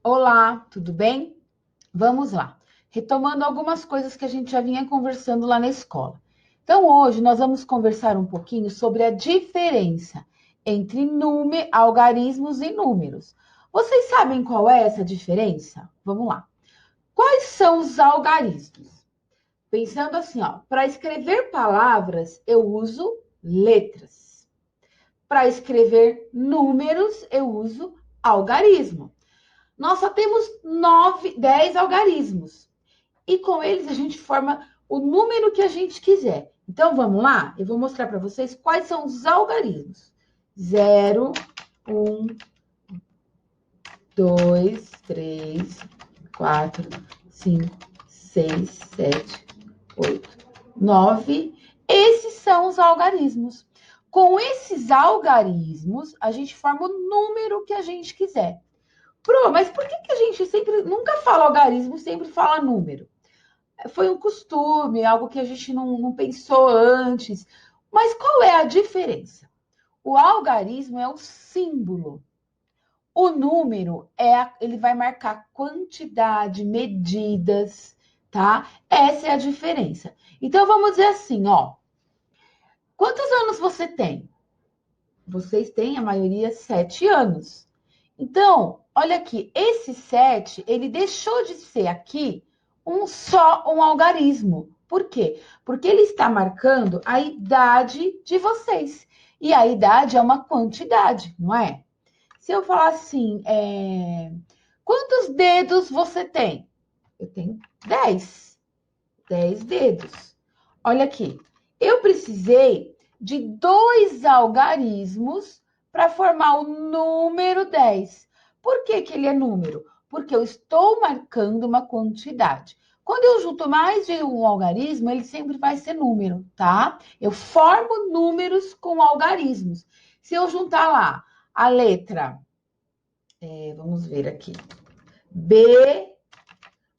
Olá, tudo bem? Vamos lá. Retomando algumas coisas que a gente já vinha conversando lá na escola. Então, hoje nós vamos conversar um pouquinho sobre a diferença entre algarismos e números. Vocês sabem qual é essa diferença? Vamos lá. Quais são os algarismos? Pensando assim, ó, para escrever palavras eu uso letras. Para escrever números eu uso algarismo. Nós só temos 10 algarismos. E com eles a gente forma o número que a gente quiser. Então vamos lá? Eu vou mostrar para vocês quais são os algarismos. 0, 1, 2, 3, 4, 5, 6, 7, 8, 9. Esses são os algarismos. Com esses algarismos, a gente forma o número que a gente quiser. Mas por que a gente sempre nunca fala algarismo, sempre fala número? Foi um costume, algo que a gente não pensou antes. Mas qual é a diferença? O algarismo é o símbolo. O número ele vai marcar quantidade, medidas, tá? Essa é a diferença. Então vamos dizer assim, ó. Quantos anos você tem? Vocês têm, a maioria, 7 anos. Então, olha aqui, esse 7, ele deixou de ser aqui um algarismo. Por quê? Porque ele está marcando a idade de vocês. E a idade é uma quantidade, não é? Se eu falar assim, quantos dedos você tem? Eu tenho 10. 10 dedos. Olha aqui, eu precisei de 2 algarismos para formar o número 10. Por que ele é número? Porque eu estou marcando uma quantidade. Quando eu junto mais de um algarismo, ele sempre vai ser número, tá? Eu formo números com algarismos. Se eu juntar lá a letra, vamos ver aqui, B,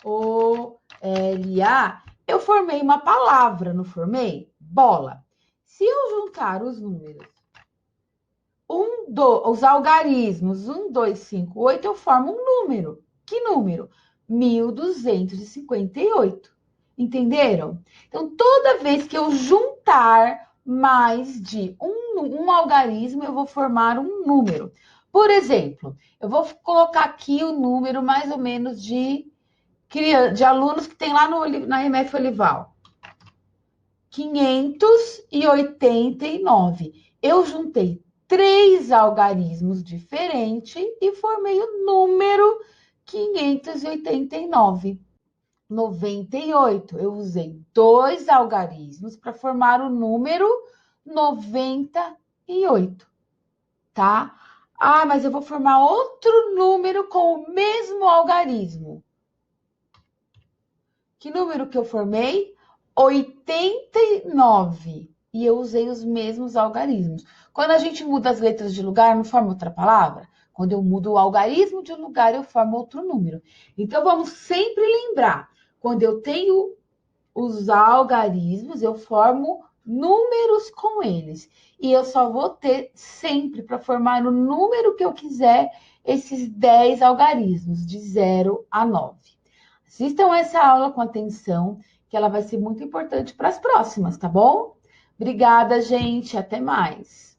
O, L, A, eu formei uma palavra, não formei? Bola. Se eu juntar os números, os algarismos, 1, 2, 5, 8, eu formo um número. Que número? 1258. Entenderam? Então, toda vez que eu juntar mais de um algarismo, eu vou formar um número. Por exemplo, eu vou colocar aqui o número mais ou menos de alunos que tem lá na MF Olival. 589. Eu juntei 3 algarismos diferentes e formei o número 589. 98. Eu usei 2 algarismos para formar o número 98, tá? Ah, mas eu vou formar outro número com o mesmo algarismo. Que número que eu formei? 89. E eu usei os mesmos algarismos. Quando a gente muda as letras de lugar, não forma outra palavra? Quando eu mudo o algarismo de um lugar, eu formo outro número. Então, vamos sempre lembrar. Quando eu tenho os algarismos, eu formo números com eles. E eu só vou ter sempre, para formar o número que eu quiser, esses 10 algarismos, de 0 a 9. Assistam essa aula com atenção, que ela vai ser muito importante para as próximas, tá bom? Obrigada, gente. Até mais.